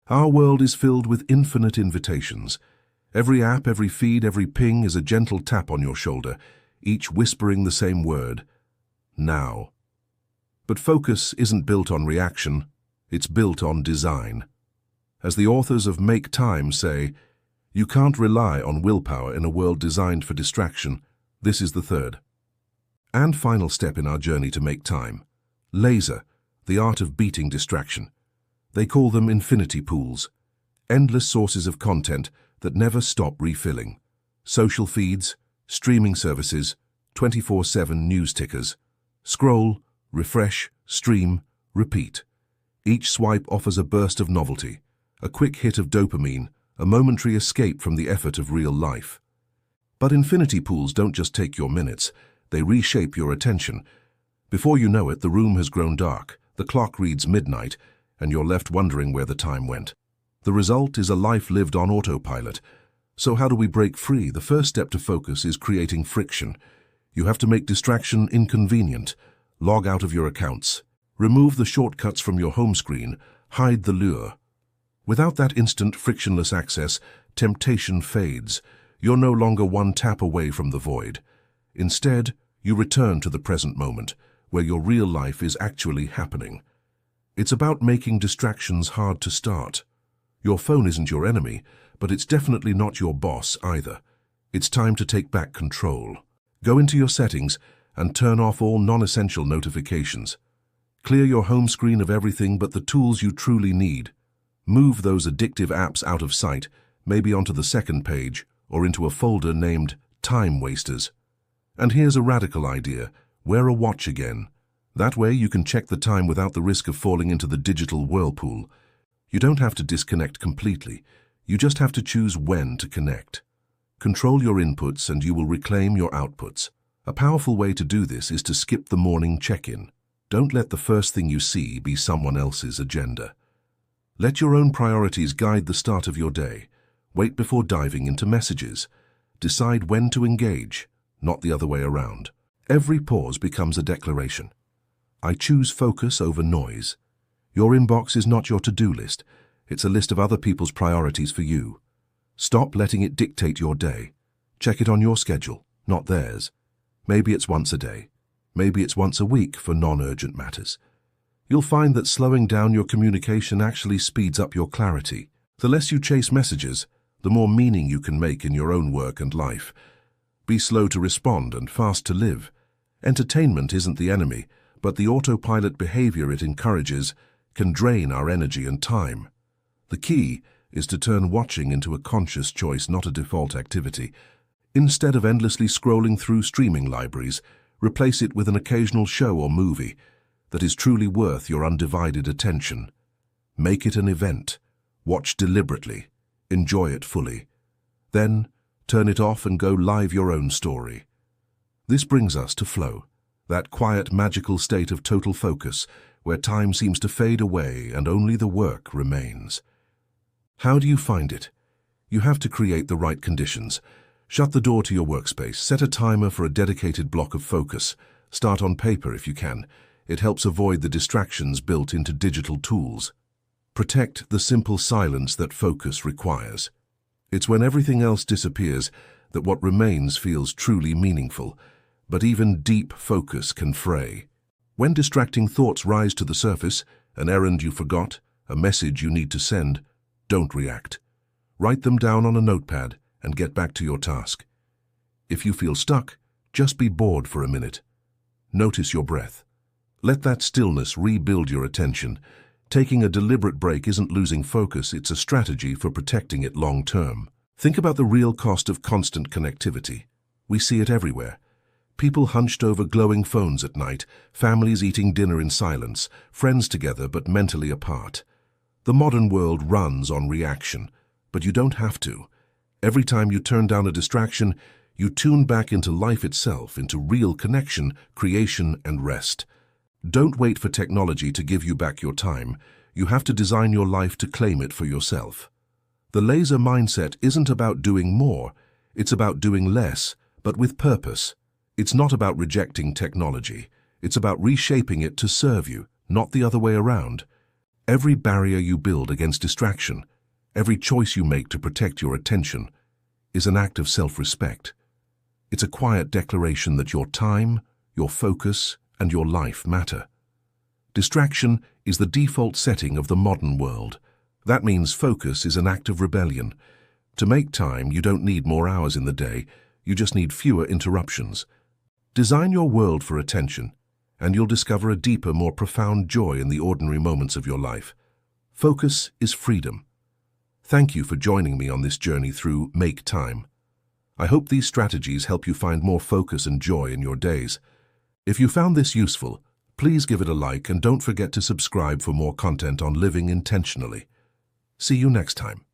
Our world is filled with infinite invitations. Every app, every feed, every ping is a gentle tap on your shoulder, each whispering the same word: now. But focus isn't built on reaction, it's built on design. As the authors of Make Time say, you can't rely on willpower in a world designed for distraction. This is the third and final step in our journey to make time. Laser, the art of beating distraction. They call them infinity pools, endless sources of content that never stop refilling. Social feeds, streaming services, 24/7 news tickers. Scroll, refresh, stream, repeat. Each swipe offers a burst of novelty, a quick hit of dopamine, a momentary escape from the effort of real life. But infinity pools don't just take your minutes, they reshape your attention. Before you know it, the room has grown dark, the clock reads midnight, and you're left wondering where the time went. The result is a life lived on autopilot. So how do we break free? The first step to focus is creating friction. You have to make distraction inconvenient. Log out of your accounts. Remove the shortcuts from your home screen. Hide the lure. Without that instant, frictionless access, temptation fades. You're no longer one tap away from the void. Instead, you return to the present moment, where your real life is actually happening. It's about making distractions hard to start. Your phone isn't your enemy, but it's definitely not your boss either. It's time to take back control. Go into your settings and turn off all non-essential notifications. Clear your home screen of everything but the tools you truly need. Move those addictive apps out of sight, maybe onto the second page, or into a folder named Time Wasters. And here's a radical idea: wear a watch again. That way you can check the time without the risk of falling into the digital whirlpool. You don't have to disconnect completely. You just have to choose when to connect. Control your inputs and you will reclaim your outputs. A powerful way to do this is to skip the morning check-in. Don't let the first thing you see be someone else's agenda. Let your own priorities guide the start of your day. Wait before diving into messages. Decide when to engage, not the other way around. Every pause becomes a declaration. I choose focus over noise. Your inbox is not your to-do list. It's a list of other people's priorities for you. Stop letting it dictate your day. Check it on your schedule, not theirs. Maybe it's once a day. Maybe it's once a week for non-urgent matters. You'll find that slowing down your communication actually speeds up your clarity. The less you chase messages, the more meaning you can make in your own work and life. Be slow to respond and fast to live. Entertainment isn't the enemy, but the autopilot behavior it encourages can drain our energy and time. The key is to turn watching into a conscious choice, not a default activity. Instead of endlessly scrolling through streaming libraries, replace it with an occasional show or movie that is truly worth your undivided attention. Make it an event. Watch deliberately. Enjoy it fully. Then, turn it off and go live your own story. This brings us to flow, that quiet, magical state of total focus where time seems to fade away and only the work remains. How do you find it? You have to create the right conditions. Shut the door to your workspace. Set a timer for a dedicated block of focus. Start on paper if you can. It helps avoid the distractions built into digital tools. Protect the simple silence that focus requires. It's when everything else disappears that what remains feels truly meaningful. But even deep focus can fray. When distracting thoughts rise to the surface, an errand you forgot, a message you need to send, don't react. Write them down on a notepad and get back to your task. If you feel stuck, just be bored for a minute. Notice your breath. Let that stillness rebuild your attention. Taking a deliberate break isn't losing focus, it's a strategy for protecting it long term. Think about the real cost of constant connectivity. We see it everywhere. People hunched over glowing phones at night, families eating dinner in silence, friends together but mentally apart. The modern world runs on reaction, but you don't have to. Every time you turn down a distraction, you tune back into life itself, into real connection, creation, and rest. Don't wait for technology to give you back your time. You have to design your life to claim it for yourself. The laser mindset isn't about doing more, it's about doing less, but with purpose. It's not about rejecting technology. It's about reshaping it to serve you, not the other way around. Every barrier you build against distraction, every choice you make to protect your attention, is an act of self-respect. It's a quiet declaration that your time, your focus, and your life matter. Distraction is the default setting of the modern world. That means focus is an act of rebellion. To make time, you don't need more hours in the day, you just need fewer interruptions. Design your world for attention, and you'll discover a deeper, more profound joy in the ordinary moments of your life. Focus is freedom. Thank you for joining me on this journey through Make Time. I hope these strategies help you find more focus and joy in your days. If you found this useful, please give it a like and don't forget to subscribe for more content on living intentionally. See you next time.